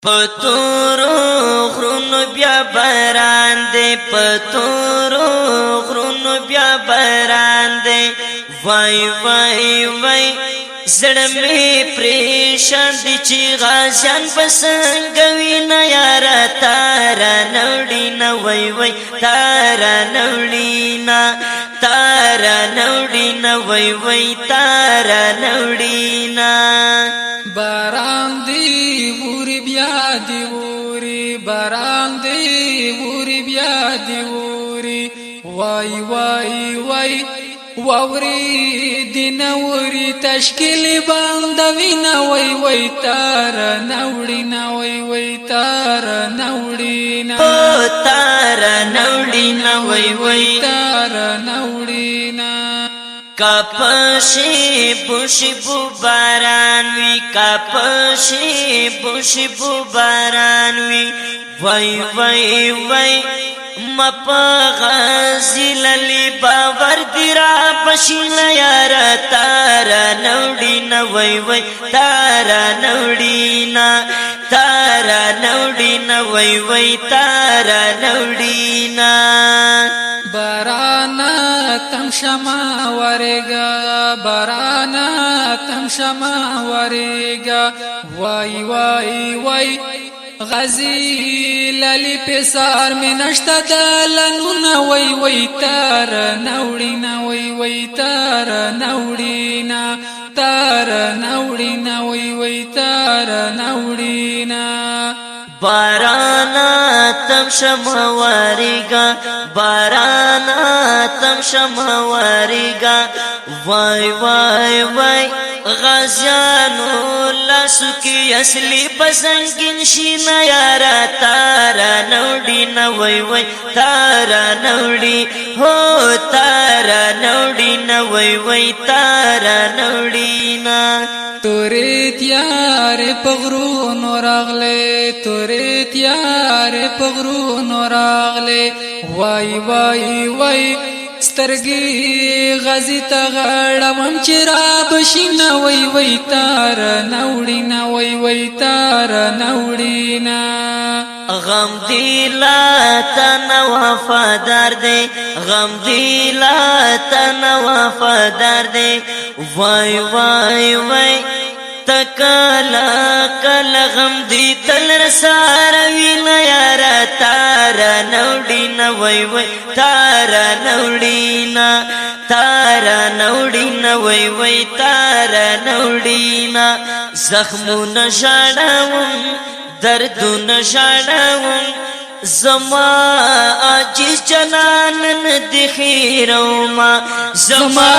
پتورو غرونو بیا باران دی پتورو غرونو بیا باران دی وای وای وای زړه مې پریشان دي چې غازیان بسنګ وینا یارا تارا نوډینا وای وای تارا نوډینا وای وای تارا نوډینا باران دی ووري بیا دی ووري باران دی ووري بیا دی ووري وای وای وای واوري دینوري تشکیل باندوینا وای وای تار نوړینا وای وای تار نوړینا او تار نوړینا وای وای تار نوړینا کپشی بوشی بو باران وی کپشی بوشی بو باران وی وای وای وای مپا غازی للی باور دیرا پشیل یارا تارا نوډینا وای وای تارا نوډینا وای وای تارا نوډینا بارانا تم شما ورگا بارانا تم شما ورگا وای وای وای غزی للی پسار می نشتا دلنونا وای وای تار نوډینا وای وای تار نوډینا وای وای تار نوډینا بارانا تم شما واریگا بارانا تم شما واریگا وای وای وای غازیانو لاسو کی اصلی بسنگین شینا یارا تارا نوډینا وای وای تارا نوډی هو تارا نوډینا وای وای تارا نوډینا تورې تیار پغرونو راغله تورې تیار پغرونو راغله وای وای وای سترګي غزي تغړم چې را بشینا وای وای تار نوډینا وای وای تار نوډینا غم دیلا تن وفادار دی غم دیلا تن وفادار دی وای وای وای تکلا کل غم دی تل رسار وینا یارا تارا نوډینا وای وای تارا نوډینا وای وای تارا نوډینا زخمونه شړاوم دردونه شړاوم زما عاجز جنانن دی خیروما زما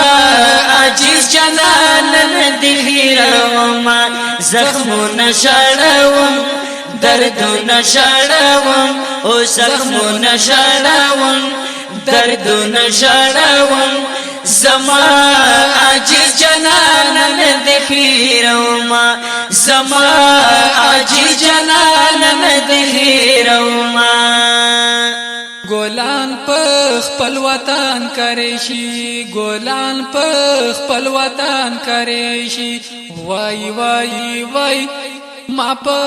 عاجز جنانن دی خیروما زخمونه شړاوم دردونه شړاوم او زخمونه شړاوم دردونه شړاوم زما عاجز جنانن دی خیروما زما عاجز جنانن دی خیروما ګولان په خپل وطن کرے شي ګولان په خپل وطن کرے شي وای وای وای ما په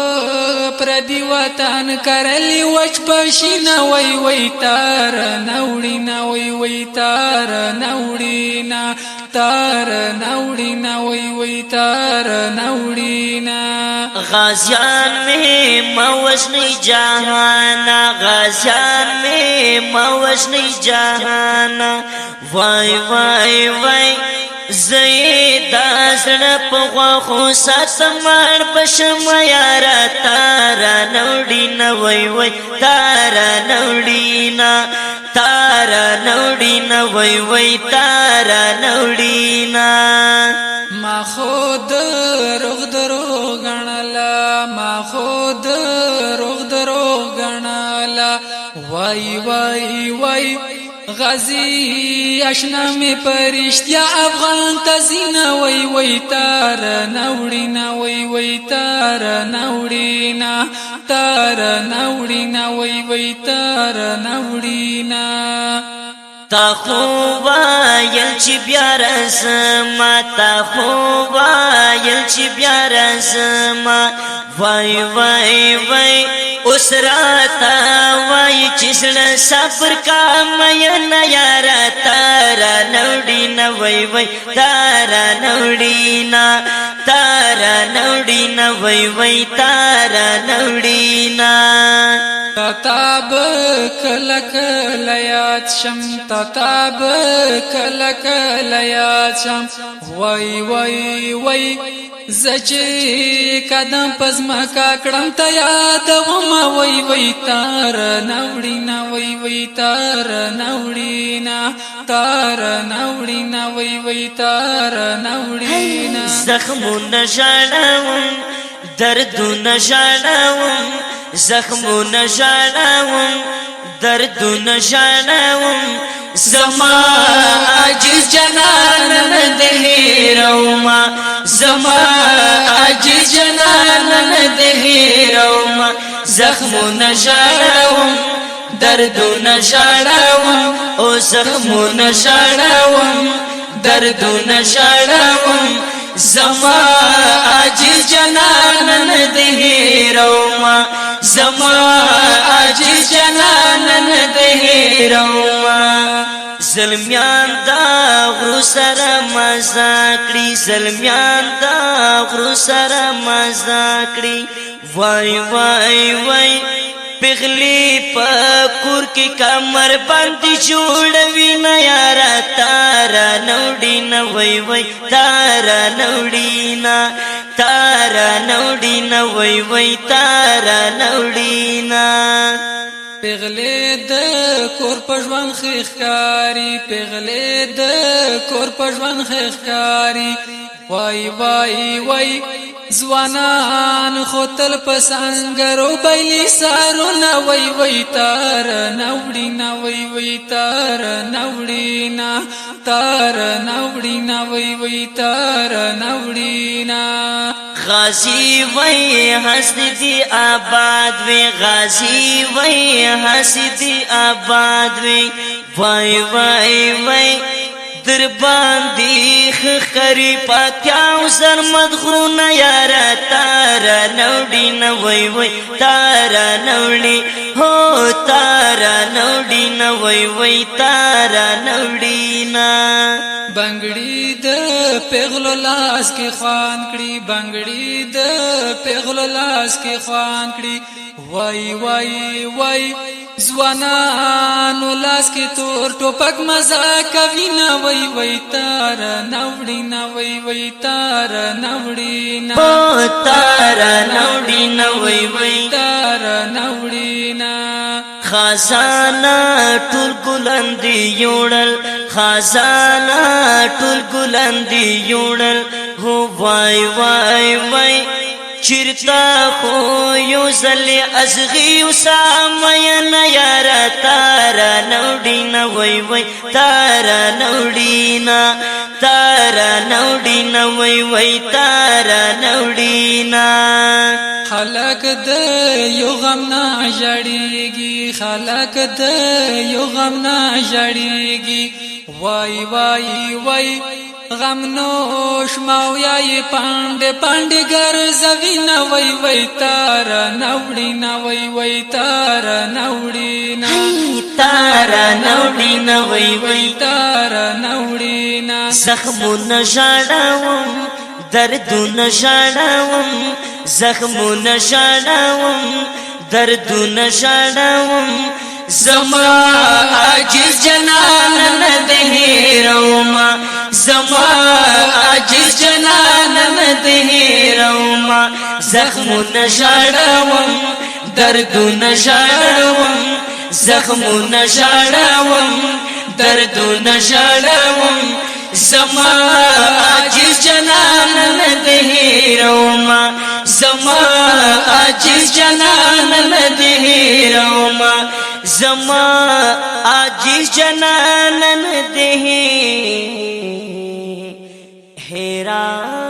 پردي وطن کرلی وچ پښینا وای وای تار نوډینا وای وای تار نوډینا وای وای تار نوډینا غازیان میں موجنی جہانا غازیان میں موجنی جہانا وای وای وای زیدا زړه په غوښو ساتمړ پښم یارا تارا نوډینا وای وای تارا نوډینا وای وای تارا نوډینا ما خود روغ درو غنلا ما خود روغ درو غنلا وای وای وای غازی آشنا می پرشتیا افغان تزینا وای وای تار نوډینا وای وای تار نوډینا وای وای تار نوډینا تا خو وایل چې بیا رازما تا خو وایل چې بیا رازما وای وای وای اوس راته وای چې زړه صبر کا مینا یاره تارا نوړي نه وای وای تارا نوړي نه تارا نوړي نه وای وای تارا نوړي نه تتاب کل کل یاد شم تتاب کل کل یاد شم وای وای وای زچې قدم پزما کړم ته یاد وما وای وای تار نوړي نه وای وای تار نوړي نه تار نوړي نه وای وای تار نوړي نه زخمونه ژړوم دردونه ژړوم زخمونه ژړوم دردونه ژړوم زما عاجز جنان نه د هیروما زما عاجز جنان نه د هیروما زخمونه ژړوم دردونه ژړوم او زخمونه ژړوم دردونه ژړوم زما عاجز جنان نه د هیروما زما عاجز جنان نه د هیروما ظلمیان دا غرو سره مزا کړی ظلمیان دا غرو سره مزا کړی وای وای وای پغلی پکور کی کمر باندې جوړوي نه یارا تارا نوړي نه وای وای تارا نوړي نه تارا نوړي نه وای وای تارا نوړي نه پغلی د کور پژوان خخکاری پغلی د کور پژوان خخکاری وای وای وای زوانان خوتل پسنګرو بیلی سارونه وای وای تار نوړي نه وای وای تار نوړي نه تار نوړي نه وای وای تار نوړي نه غازی وای حسدی آباد وی غازی وای حسدی آباد وی وای وای وای در باندې خخري پاتیاو سر مدخونه یارا تارا نوړي نه وای وای تارا نوړي هو تارا نوړي نه وای وای تارا نوړي نه بنگړي د پیغلو لاس کې خوان کړي بنگړي د پیغلو لاس کې خوان کړي وای وای وای زوانانو لاس کې تور ټوپک مزا کوي نه وای وای تار نوړي نه وای وای تار نوړي نه تار نوړي نه وای وای تار نوړي نه خزانه ټول ګلندي یوړل خزانه ټول ګلندي یوړل هو وای وای وای چرتا خو یو زلی ازغی سامین یارا تارا نوڑی نا وی وی تارا نوڑی نا تارا نوڑی نا وی وی تارا نوڑی نا خلق د یو غم نه جړیږي خلق د یو غم نه جړیږي وای وای وای غم نوش ماویای پاند پاند ګرځوي نه وای وای تار نوړي نه وای وای تار نوړي نه تار نوړي نه وای وای تار نوړي نه زخمونه ژړوم دردونه ژړوم زخمونه ژړوم دردونه ژړوم زما عاجز جنان نه د هیروما زما عاجز جنان نه د هیروما زخمونه ژړوم دردونه ژړوم زخمونه ژړوم دردونه ژړوم زما عاجز جنان نه د هیروما زما عاجز جنان نه د هیروما زما عاجز جنان نه د هیرا